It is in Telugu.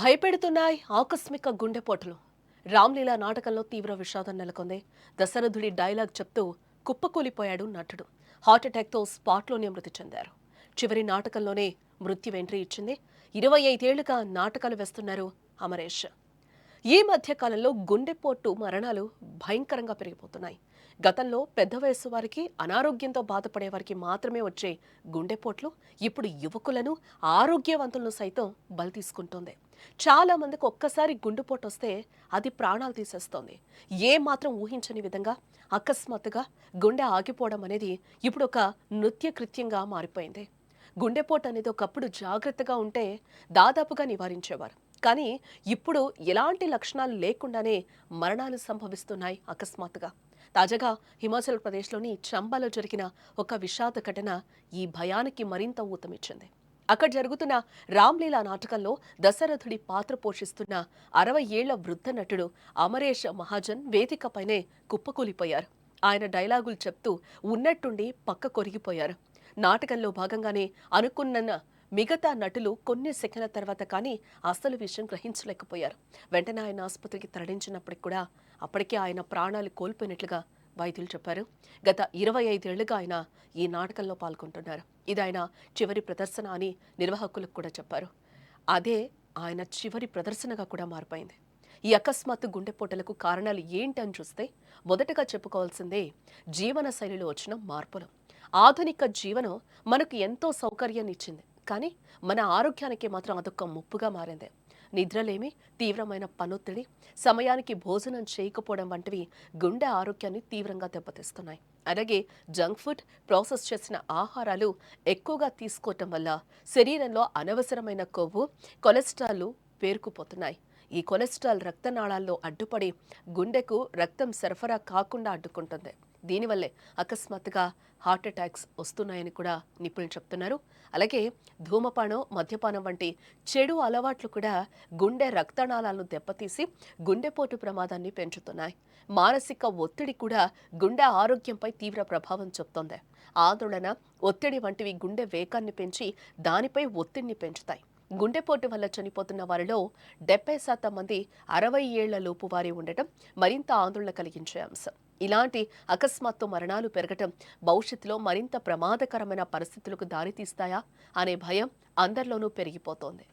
భయపెడుతున్నాయి ఆకస్మిక గుండెపోటులు. రామ్లీలా నాటకంలో తీవ్ర విషాదం నెలకొంది. దశరథుడి డైలాగ్ చెప్తూ కుప్పకూలిపోయాడు నటుడు. హార్ట్అటాక్తో స్పాట్లోనే మృతి చెందారు. చివరి నాటకంలోనే మృత్యు ఎంట్రీ ఇచ్చింది. 25 ఏళ్లుగా నాటకాలు వేస్తున్నారు అమరేష్. ఈ మధ్య కాలంలో గుండెపోటు మరణాలు భయంకరంగా పెరిగిపోతున్నాయి. గతంలో పెద్ద వయస్సు వారికి, అనారోగ్యంతో బాధపడే వారికి మాత్రమే వచ్చే గుండెపోట్లు ఇప్పుడు యువకులను, ఆరోగ్యవంతులను సైతం బలి తీసుకుంటోంది. చాలా మందికి ఒక్కసారి గుండెపోటు వస్తే అది ప్రాణాలు తీసేస్తోంది. ఏ మాత్రం ఊహించని విధంగా అకస్మాత్తుగా గుండె ఆగిపోవడం అనేది ఇప్పుడు ఒక నృత్య కృత్యంగా మారిపోయింది. గుండెపోటు అనేది ఒకప్పుడు జాగ్రత్తగా ఉంటే దాదాపుగా నివారించేవారు. కానీ ఇప్పుడు ఎలాంటి లక్షణాలు లేకుండానే మరణాలు సంభవిస్తున్నాయి అకస్మాత్తుగా. తాజాగా హిమాచల్ ప్రదేశ్లోని చంబాలో జరిగిన ఒక విషాద ఘటన ఈ భయానికి మరింత ఊతమిచ్చింది. అక్కడ జరుగుతున్న రామ్లీలా నాటకంలో దశరథుడి పాత్ర పోషిస్తున్న 60 ఏళ్ల వృద్ధ నటుడు అమరేష్ మహాజన్ వేదికపైనే కుప్పకూలిపోయారు. ఆయన డైలాగులు చెప్తూ ఉన్నట్టుండి పక్క కొరిగిపోయారు. నాటకంలో భాగంగానే అనుకున్న మిగతా నటులు కొన్ని సెకన్ల తర్వాత కానీ అసలు విషయం గ్రహించలేకపోయారు. వెంటనే ఆయన ఆసుపత్రికి తరలించినప్పటికి కూడా అప్పటికే ఆయన ప్రాణాలు కోల్పోయినట్లుగా వైద్యులు చెప్పారు. గత 25 ఏళ్లుగా ఆయన ఈ నాటకంలో పాల్గొంటున్నారు. ఇది ఆయన చివరి ప్రదర్శన అని నిర్వాహకులకు కూడా చెప్పారు. అదే ఆయన చివరి ప్రదర్శనగా కూడా మారిపోయింది. ఈ అకస్మాత్తు గుండెపోటలకు కారణాలు ఏంటని చూస్తే మొదటగా చెప్పుకోవాల్సిందే జీవన శైలిలో వచ్చిన మార్పులు. ఆధునిక జీవనం మనకు ఎంతో సౌకర్యాన్ని ఇచ్చింది, కానీ మన ఆరోగ్యానికి మాత్రం అదొక ముప్పుగా మారింది. నిద్రలేమి, తీవ్రమైన పనొత్తిడి, సమయానికి భోజనం చేయకపోవడం వంటివి గుండె ఆరోగ్యాన్ని తీవ్రంగా దెబ్బతీస్తున్నాయి. అలాగే జంక్ ఫుడ్, ప్రాసెస్ చేసిన ఆహారాలు ఎక్కువగా తీసుకోవటం వల్ల శరీరంలో అనవసరమైన కొవ్వు, కొలెస్ట్రాల్ పేరుకుపోతున్నాయి. ఈ కొలెస్ట్రాల్ రక్తనాళాల్లో అడ్డుపడి గుండెకు రక్తం సరఫరా కాకుండా అడ్డుకుంటుంది. దీనివల్లే అకస్మాత్తుగా హార్ట్ అటాక్స్ వస్తున్నాయని కూడా నిపుణులు చెప్తున్నారు. అలాగే ధూమపానం, మద్యపానం వంటి చెడు అలవాట్లు కూడా గుండె రక్తనాళాలను దెబ్బతీసి గుండెపోటు ప్రమాదాన్ని పెంచుతున్నాయి. మానసిక ఒత్తిడి కూడా గుండె ఆరోగ్యంపై తీవ్ర ప్రభావం చూపుతోంది. ఆందోళన, ఒత్తిడి వంటివి గుండె వేగాన్ని పెంచి దానిపై ఒత్తిడిని పెంచుతాయి. గుండెపోటు వల్ల చనిపోతున్న వారిలో 70% మంది 60 ఏళ్ల లోపు వారి ఉండటం మరింత ఆందోళన కలిగించే అంశం. ఇలాంటి అకస్మాత్తు మరణాలు పెరగటం భవిష్యత్తులో మరింత ప్రమాదకరమైన పరిస్థితులకు దారితీస్తాయా అనే భయం అందరిలోనూ పెరిగిపోతోంది.